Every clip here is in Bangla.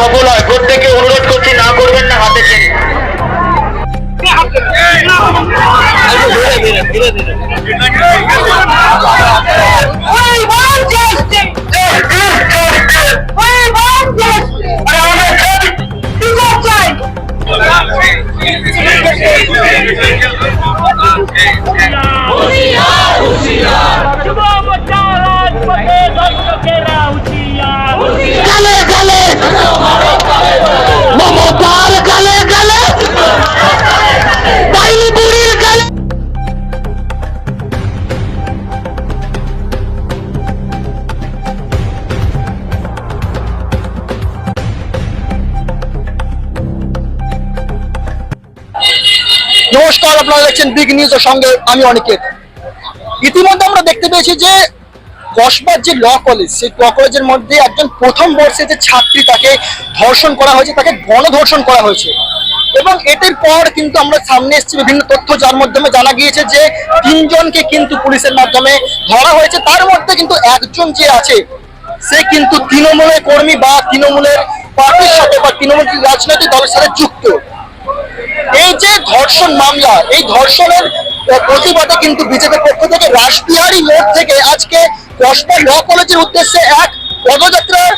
সফল হয়। প্রত্যেকে অনুরোধ করছি না করবেন না হাতে ছেড়ে। গালে গালে মমতার গালে গালে বাইলি বুড়ির গালে। নমস্কার, আপনারা দেখছেন বিগ নিউজ এর সঙ্গে আমি অনিকেত। ইতিমধ্যে আমরা দেখতে পেয়েছি যে কসবার যে ল কলেজ, সেই ল কলেজের মধ্যে একজন প্রথম বর্ষে যে ছাত্রী, তাকে ধর্ষণ করা হয়েছে, তাকে গণধর্ষণ করা হয়েছে। এবং এটার পর কিন্তু আমরা সামনে এসেছি বিভিন্ন তথ্য, যার মাধ্যমে জানা গিয়েছে যে 3 জনকে কিন্তু পুলিশের মাধ্যমে ধরা হয়েছে। তার মধ্যে কিন্তু একজন যে আছে সে কিন্তু তৃণমূলের কর্মী বা তৃণমূলের পার্টির সাথে বা তৃণমূল রাজনৈতিক দলের সাথে যুক্ত। এই যে ধর্ষণ মামলা, এই ধর্ষণের প্রতিবাদে কিন্তু বিজেপির পক্ষ থেকে রাসবিহারী মোড় থেকে আজকে কসবা ল কলেজের উদ্দেশ্যে এক পদযাত্রার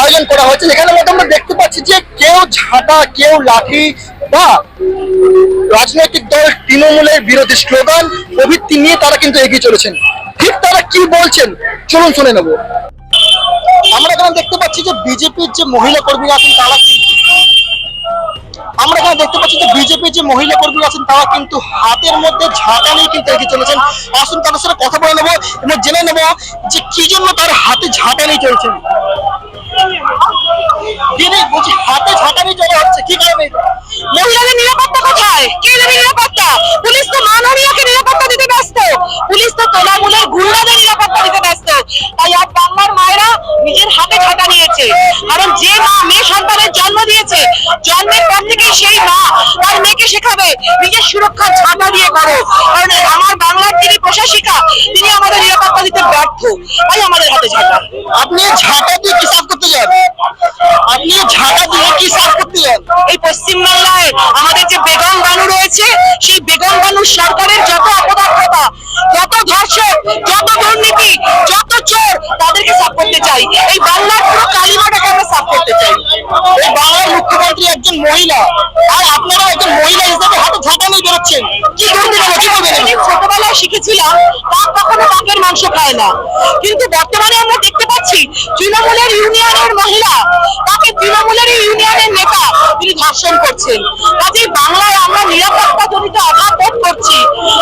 আয়োজন করা হয়েছে। যেখানে মধ্যে আমরা দেখতে পাচ্ছি যে কেউ ঝাঁটা, কেউ লাঠি বা রাজনৈতিক দল তৃণমূলের বিরোধী স্লোগান প্রভৃতি নিয়ে তারা কিন্তু এগিয়ে চলেছেন। ঠিক তারা কি বলছেন চলুন শুনে নেব। আমরা এখানে দেখতে পাচ্ছি যে বিজেপির যে মহিলা কর্মীরা আছেন তারা বিজেপির যে মহিলা কর্মী আছেন তারা কিন্তু হাতের মধ্যে ঝাঁটা নিয়ে কিন্তু এগিয়ে চলেছেন। আসুন তাদের সাথে কথা বলে নেবো এবং জেনে নেবো যে কি জন্য তার হাতে ঝাঁটা নিয়ে চলছেন। বলছি হাতে ঝাঁটা নিয়ে চলা হচ্ছে কি কারণে? মহিলাদের নিরাপত্তা কোথায়? কে দেবে নিরাপত্তা? পুলিশ তো মাননীয়কে নিরাপত্তা দিতে ব্যস্ত, পুলিশ তো তৃণমূলের গুন্ডাদের নিরাপত্তা দিতে ব্যস্ত। তাই আজ বাংলার মায়েরা নিজের হাতে ঝাঁটা নিয়েছে। কারণ যে মা মেয়ে সন্তানের জন্ম দিয়েছে, জন্মের পর থেকে সেই মা তার মেয়েকে শেখাবে নিজের সুরক্ষা ঝাঁটা দিয়ে করো। কারণ আমার বাংলার যিনি প্রশাসিকা, তিনি আমাদের নিরাপত্তা দিতে ব্যর্থ, তাই আমাদের হাতে ঝাঁটা। আপনি ঝাঁটা দিয়ে কি সাফ করতে যান? আপনি ঝাঁটা দিয়ে কি সাফ করতে যান? এই পশ্চিমবাংলায় আমাদের যে বেগম বানু রয়েছে, সেই বেগম বানু সরকারের যত অপদার্থতা, যত ধর্ষক, যত দুর্নীতি, যত চোর, তাদেরকে সাফ করতে চাই। এই বাংলার পুরো কালিমাটাকে আমরা সাফ করতে চাই। এই বাংলার মুখ্যমন্ত্রী একজন মহিলা, আর আপনারা একজন মহিলা হিসেবে হাতে ঝাঁটা নিয়ে বেরোচ্ছেন, কি করবেন? কি করবেন? ছোটবেলায় শিখেছিলাম কাক কখনো কাকের মাংস খায় না, কিন্তু বর্তমানে আমরা দেখতে পাচ্ছি তৃণমূলের ইউনিয়নের মহিলা তাকে তৃণমূলের ইউনিয়নের নেতা তিনি ধর্ষণ করছেন। কাজেই বাংলায় আমরা নিরাপত্তা জনিত অভাব বোধ করছি,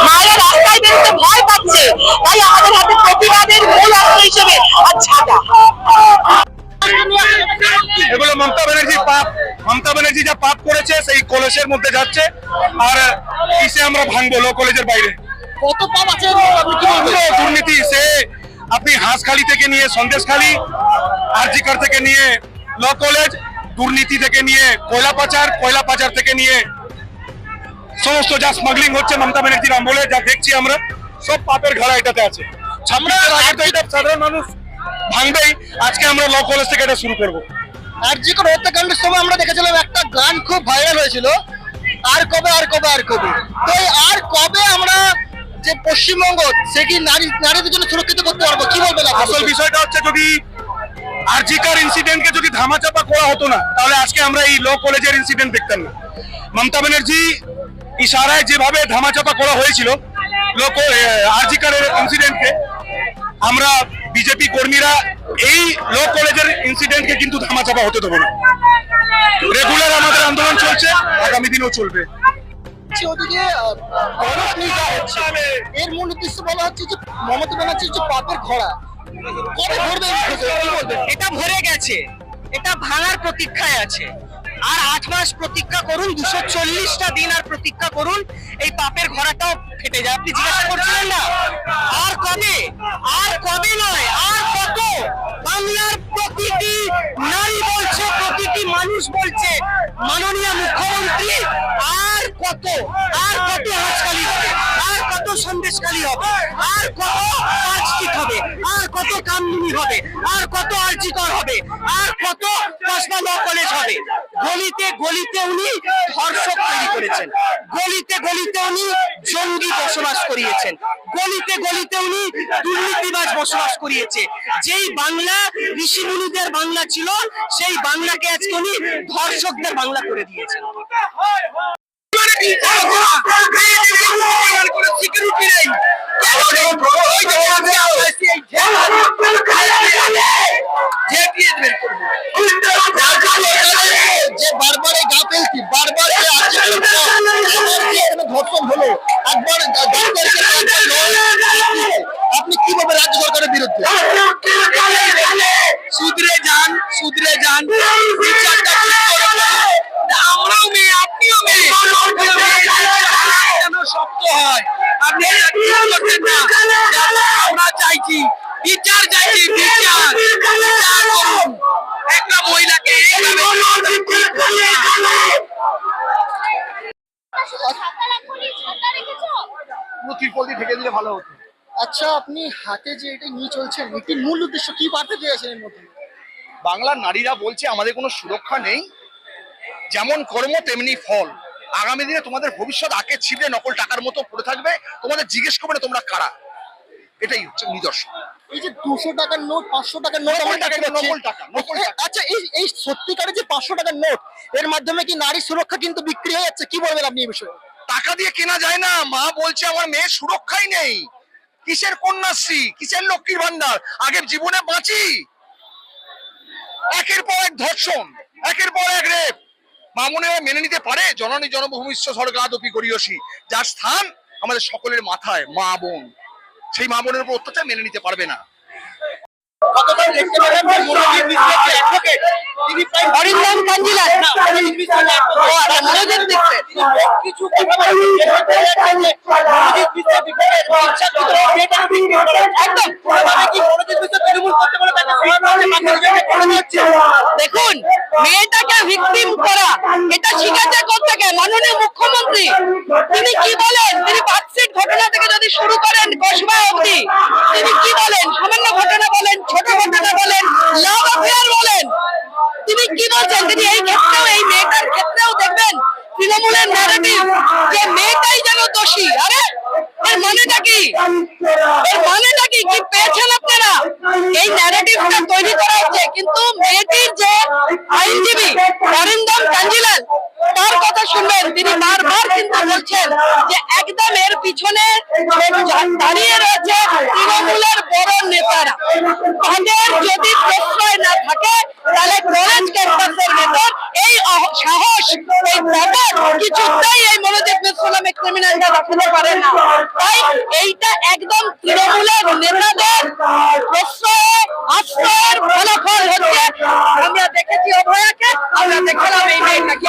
মায়েরা রাস্তায় বেরোতে ভয় পাচ্ছে। তাই আমাদের হাতে প্রতিবাদের মূল অস্ত্র হিসেবে আর ঝাঁটা। এগুলো মমতা ব্যানার্জি যা পাপ করেছে সেই কলেজের মধ্যে যাচ্ছে, আর কিসে আমরা ভাঙবো লো কলেজের বাইরে? কত পাপ আছে দুর্নীতি, সে আপনি হাঁসখালি থেকে নিয়ে সন্দেশখালি, আরজিকর থেকে নিয়ে ল কলেজ, দুর্নীতি থেকে নিয়ে কয়লা পাচার থেকে নিয়ে সমস্ত যা স্মাগলিং হচ্ছে মমতা ব্যানার্জির আমলে, যা দেখছি আমরা, সব পাপের ঘাড়া এটাতে আছে। সাধারণ মানুষ ভাঙবেই। আজকে আমরা ল কলেজ থেকে এটা শুরু করবো। আরজিকর হত্যাকাণ্ডের সময় আমরা দেখেছিলাম একটা গান খুব ভাইরাল হয়েছিল, আর কবে আর কবে আর কবে। তো আর কবে আমরা যে পশ্চিমবঙ্গ, সে কি নারীদের জন্য সুরক্ষিত করতে পারবো? কি বলবেন? আসল বিষয়টা হচ্ছে, যদি আরজিকর ইনসিডেন্টকে যদি ধামাচাপা করা হতো না, তাহলে আজকে আমরা এই ল কলেজের ইনসিডেন্ট দেখতাম না। মমতা ব্যানার্জি ইশারায় যেভাবে ধামাচাপা করা হয়েছিল আরজিকরের ইনসিডেন্টকে, আমরা বিজেপি কর্মীরা এই ল কলেজের ইনসিডেন্টকে কিন্তু ধামাচাপা হতে দেবো না। রেগুলার আমাদের আন্দোলন চলছে, আগামী দিনেও চলবে। ওদিকে এর মূল উদ্দেশ্য বলা হচ্ছে যে মমতা ব্যানার্জির যে পাপের ঘোড়া কবে ভরবে? এটা ভরে গেছে, এটা ভাঙার প্রতীক্ষায় আছে। আর 8 মাস প্রতীক্ষা করুন, 240টা দিন আর প্রতীক্ষা করুন, এই পাপের ঘোড়াটাও ফেটে যায়। আপনি জিজ্ঞাসা করছিলেন না আর কবে নয়, আর কত? বাংলার প্রতিটি নারী বলছে, প্রতিটি মানুষ বলছে, মাননীয় মুখ্যমন্ত্রী আর কত হাসপাতাল, আর কত সন্দেশখালী হবে, আর কত আর্চিক হবে, আর কত কামদুনি হবে, আর কত আর্চিকর হবে, আর কত কসবা ল কলেজ হবে। গলিতে গলিতে উনি ধর্ষক তৈরি করেছেন, গলিতে গলিতে উনি জঙ্গি বসবাস করিয়েছেন, গলিতে গলিতে উনি দুর্নীতিবাজ বসবাস করিয়েছে। যেই বাংলা ঋষি মুনিদের বাংলা ছিল, সেই বাংলাকে আজকে উনি ধর্ষকদের বাংলা করে দিয়েছেন। সিকিউরিটি নেই, যে বারবার এই গাফেলতি, বারবার এই ধর্ষণ হলো, একবার আপনি কিভাবে রাজ্য সরকারের বিরুদ্ধে? সুদরে যান, সুদরে যান, বিচারটা আমরাও মেয়ে, আপনিও মেয়ে, যেন শক্ত হয়। আপনি এটা ঠিক করছেন না। আমরা চাইছি বিচার, চাইছি বিচার, বিচার করুন। একটা মহিলাকে ত্রিপল দিয়ে ঢেকে দিলে ভালো হতো। আচ্ছা, আপনি হাতে যে এটা নিয়ে চলছেন, এটির মূল উদ্দেশ্য কি বার্তা দিয়েছেন এর মধ্যে? বাংলার নারীরা বলছে আমাদের কোনো সুরক্ষা নেই, যেমন কর্ম তেমনি ফল। আগামী দিনে তোমাদের ভবিষ্যৎ আঁকে ছিপে নকল টাকার মতো পড়ে থাকবে, তোমাদের জিজ্ঞেস করবে না তোমরা কারা। এটাই হচ্ছে নিদর্শন। এই যে 200 টাকার নোট, 500 টাকার নোট, নকল টাকা, নকল টাকা, নকল টাকা। আচ্ছা, এই সত্যিকারের যে 500 টাকার নোট, এর মাধ্যমে কি নারী সুরক্ষা কিন্তু বিক্রি হয়ে যাচ্ছে? কি বলবেন আপনি এই বিষয়ে? টাকা দিয়ে কেনা যায় না। মা বলছে আমার মেয়ের সুরক্ষাই নেই। কিসের কন্যাশ্রী, কিসের লক্ষ্মীর ভান্ডার? আগে জীবনে বাঁচি। একের পর এক ধর্ষণ, একের পর এক রেপ। মামুনেরা মেনে নিতে পারে? জননী জনভূমিষ্ঠ স্বর্গাদপি করিয়সী, যার স্থান আমাদের সকলের মাথায়, মা বোন, সেই মা বোনের উপর অত্যাচার মেনে নিতে পারবে না। গতকাল দেখতে পেলেন যে মনোজিৎ মিশ্রের যে অ্যাডভোকেট, তিনি প্রায় অরিন্দম কাঞ্জিলাল না, মনোজিৎ মিশ্রের অ্যাডভোকেট, মনোজিৎ মিশ্র কিছু কথা বলেছেন যে মনোজিৎ মিশ্রের বিপক্ষে ইচ্ছাকৃত মেয়েটা বিক্রি করা হচ্ছে। একদম তবে কি মনোজিৎ মিশ্র তৃণমূল করতে বলে তাকে হচ্ছে? দেখুন, মেয়েটাকে ভিকটিম করা এটা শিখেছে কোত্থেকে? মাননীয় মুখ্যমন্ত্রী। তিনি কি বলেন? তিনি পার্কস্ট্রিট ঘটনা থেকে যদি শুরু করেন কসবা অবধি, তিনি কি বলেন? সামান্য ঘটনা বলেন, ছোট ঘটনা বলেন, লাভ অ্যাফেয়ার বলেন, তিনি কি বলছেন? তিনি এই ক্ষেত্রেও, এই মেয়েটার ক্ষেত্রেও দেখবেন তৃণমূলের ন্যারেটিভ যে মেয়েটাই যেন দোষী। আরে এর মানেটা কি? এর মানেটা কি? কি পেয়েছেন আপনারা? এই ন্যারেটিভটা তৈরি করা হচ্ছে, কিন্তু মেয়েটির যে আইনজীবী অরিন্দম কাঞ্জিলাল, তার কথা শুনবেন, তিনি বারবার কিন্তু বলছেন যে একদম এর পিছনে দাঁড়িয়ে রয়েছে তৃণমূলের বড় নেতারা। তাদের যদি প্রশ্রয় না থাকে, তাহলে কলেজ ক্যাম্পাসের ভেতর এই সাহস, এই ব্যাপার কিছুতেই এই মনোজিৎ মিশ্র নামে ক্রিমিনালরা রাখতে পারে না। তাই এইটা একদম তৃণমূলের নেতাদের প্রশ্রয়, আশ্রয়ের ফলাফল হচ্ছে। আমরা দেখেছি অভয়াকে, আমরা দেখলাম এই মেয়েটাকে।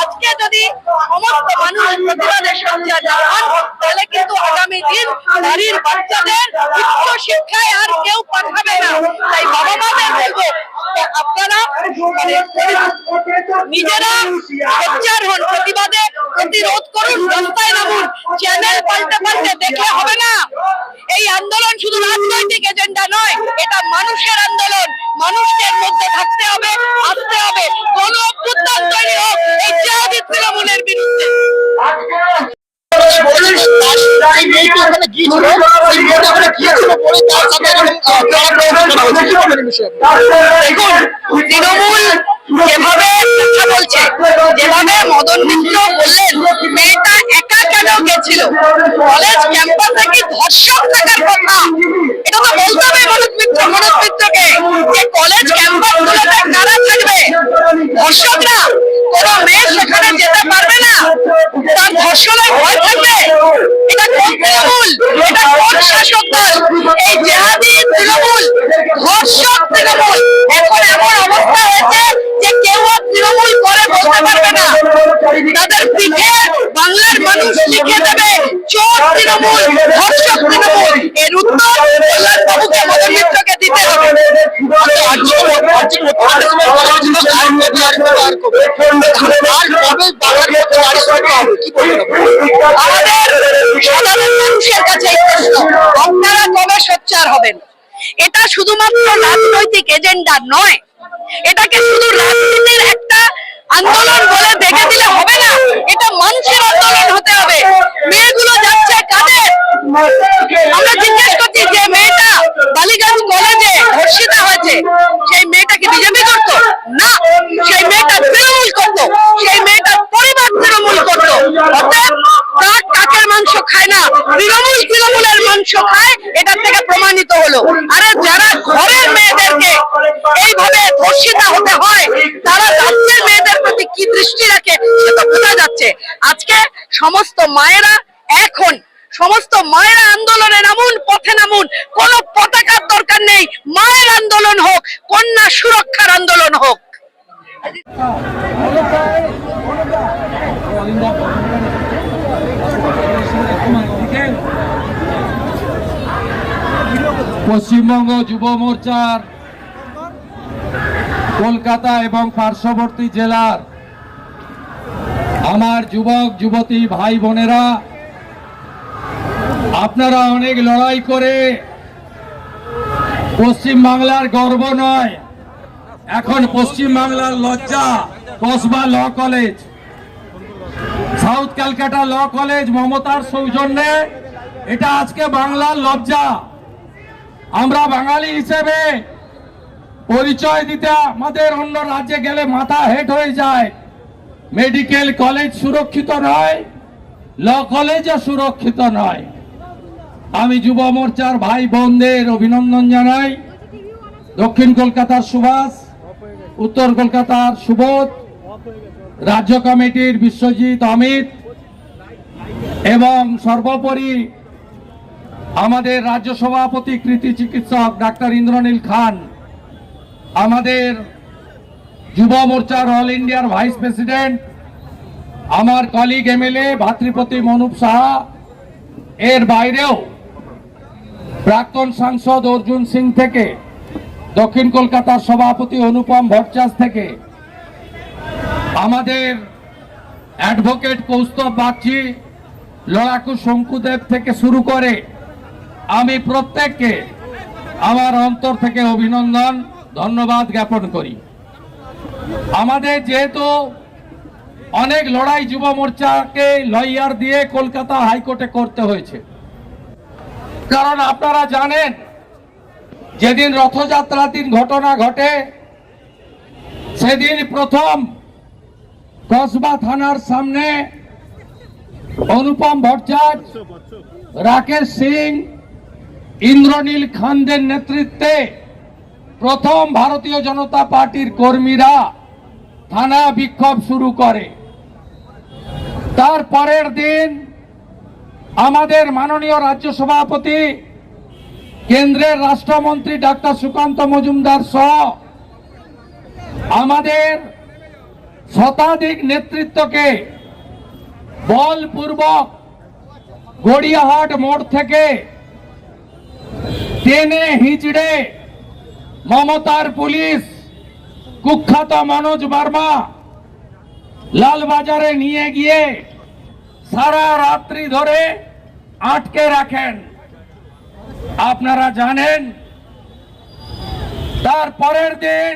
আজকে যদি সমস্ত মানুষ প্রতিবাদের সঙ্গে যান, তাহলে কিন্তু আগামী দিন নারীর বাচ্চাদের উচ্চ শিক্ষায় আর কেউ পাঠাবে না। তাই বাবা মাদের বলবো, আপনারা নিজেরা সোচ্চার হন, প্রতিবাদে প্রতিরোধ করুন, রাস্তায় নামুন। চ্যানেল পাল্টে পাল্টে দেখলে হবে না। এই আন্দোলন শুধু রাজনৈতিক এজেন্ডা নয়, এটা মানুষের আন্দোলন। মানুষের মধ্যে থাকতে হবে, আসতে হবে, গণ অভ্যুত্থান তৈরি হোক এই জিহাদি তৃণমূলের বিরুদ্ধে। দেখুন, তৃণমূল যেভাবে কথা বলছে, যেভাবে মদন মিত্র বললেন মেয়েটা একা কেন গেছিল, কলেজ ক্যাম্পাসে কি ধর্ষক থাকার কথা? এটা তো বলতে হবে মনোজ মিত্রকে যে কলেজ ক্যাম্পাস গুলোতে কারা থাকবে? ধর্ষকরা? কোন মেয়ে সেখানে যেতে পারবে না? তার ধর্ষণের ভয় থাকবে? এটা কোন তৃণমূল? এটা কোন শাসক দল? এই জেহাদি তৃণমূল, ধর্ষক তৃণমূল। এখন এমন অবস্থা হয়েছে যে কেউ তৃণমূল করে বলতে পারবে না। তাদের পিঠে বাংলার মানুষ লিখে দেবে চোর তৃণমূল, ধর্ষক তৃণমূল। এর উত্তর কল্যাণ বাবুকে, মদন মিত্রকে দিতে হবে। আমাদের সাধারণ মানুষের কাছে এই প্রশ্ন, আপনারা কবে সোচ্চার হবেন? এটা শুধুমাত্র রাজনৈতিক এজেন্ডা নয়, এটাকে শুধু রাজনীতির একটা আন্দোলন বলে দেখে দিলে হবে না, এটা মানুষের আন্দোলন হতে হবে। মেয়েগুলো যাচ্ছে কাদের? আমরা জিজ্ঞেস করছি, যে মেয়েটা বালিগঞ্জ কলেজে ধর্ষিতা হয়েছে, সেই মেয়েটা কি বিজেপি করতো? না, সেই মেয়েটা তৃণমূল করতো, সেই মেয়েটার পরিবার তৃণমূল করতো। অতএব কাক কাকের মাংস খায় না, তৃণমূলের মাংস খায়, এটা থেকে প্রমাণিত হলো। আরে যারা ঘরের মেয়েদেরকে এইভাবে ধর্ষিতা হতে হয়, তারা রাজ্যের মেয়েদের প্রতি কি দৃষ্টি রাখে সে তো বোঝা যাচ্ছে। আজকে সমস্ত মায়েরা আন্দোলনে নামুন, পথে নামুন। কোন পতাকার দরকার নেই, মায়ের আন্দোলন হোক, কন্যা সুরক্ষার আন্দোলন হোক। পশ্চিমবঙ্গ যুব মোর্চার কলকাতা এবং পার্শ্ববর্তী জেলার আমার যুবক যুবতী ভাই বোনেরা, আপনারা অনেক লড়াই করে পশ্চিম বাংলার গর্ব নয়, এখন পশ্চিম বাংলার লজ্জা Kasba law college, south Calcutta law college মমতার সৌজন্যে, এটা আজকে বাংলার লজ্জা। আমরা বাঙালি হিসেবে পরিচয় দিতে আমাদের অন্য রাজ্যে গেলে মাথা হেট হয়ে যায়। মেডিকেল কলেজ সুরক্ষিত নয়, ল কলেজও সুরক্ষিত নয়। আমি যুব মোর্চার ভাই বোনদের অভিনন্দন জানাই। দক্ষিণ কলকাতার সুভাষ, উত্তর কলকাতার সুবোধ, রাজ্য কমিটির বিশ্বজিৎ, অমিত এবং সর্বোপরি আমাদের রাজ্য সভাপতি কৃতি চিকিৎসক ডাক্তার ইন্দ্রনীল খান, আমাদের যুব মোর্চার অল ইন্ডিয়ার ভাইস প্রেসিডেন্ট, আমার কলিগ এমএলএ ভাতৃপতি মনুপ সাহা, এর বাইরেও প্রাক্তন সাংসদ অর্জুন সিং থেকে, দক্ষিণ কলকাতার সভাপতি অনুপম ভট্টাচার্য থেকে, আমাদের অ্যাডভোকেট কৌস্তব বাগচি, লড়াকু শঙ্কুদেব থেকে শুরু করে আমি প্রত্যেককে আমার অন্তর থেকে অভিনন্দন, ধন্যবাদ জ্ঞাপন করি। আমাদের যেহেতু অনেক লড়াই যুব মোর্চাকে লয়ার দিয়ে কলকাতা হাইকোর্টে করতে হয়েছে, কারণ আপনারা জানেন যেদিন রথযাত্রার দিন ঘটনা ঘটে, সেদিন প্রথম কসবা থানার সামনে অনুপম ভট্টাচার্য, রাকেশ সিং, ইন্দ্রনীল খানদের নেতৃত্বে প্রথম ভারতীয় জনতা পার্টির কর্মীরা থানা বিক্ষোভ শুরু করে। তার পরের দিন আমাদের মাননীয় রাজ্য সভাপতি, কেন্দ্রের রাষ্ট্রমন্ত্রী ডাক্তার সুকান্ত মজুমদার সহ আমাদের শতাধিক নেতৃত্বকে বলপূর্বক গড়িয়াহাট মোড় থেকে টেনে হিজড়ে মমতার পুলিশ, কুখ্যাত মনোজ বার্মা লালবাজারে নিয়ে গিয়ে সারা রাত্রি ধরে আটকে রাখেন। আপনারা জানেন তার পরের দিন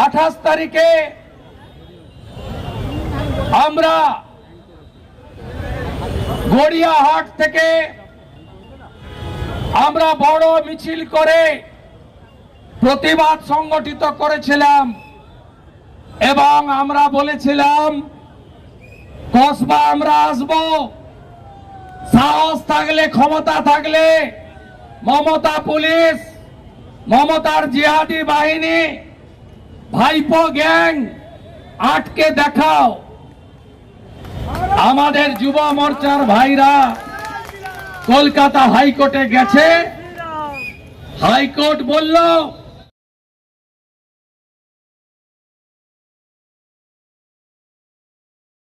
28 তারিখে আমরা গড়িয়াহাট থেকে আমরা বড় মিছিল করে প্রতিবাদ সংগঠিত করেছিলাম এবং আমরা বলেছিলাম কসবা আমরা আসব, সাহস থাকলে, ক্ষমতা থাকলে মমতা পুলিশ, মমতার জিহাদি বাহিনী, ভাইপো গ্যাং আটকে দেখাও। আমাদের যুব মোর্চার ভাইরা কলকাতা হাইকোর্টে গেছে, হাইকোর্ট বলল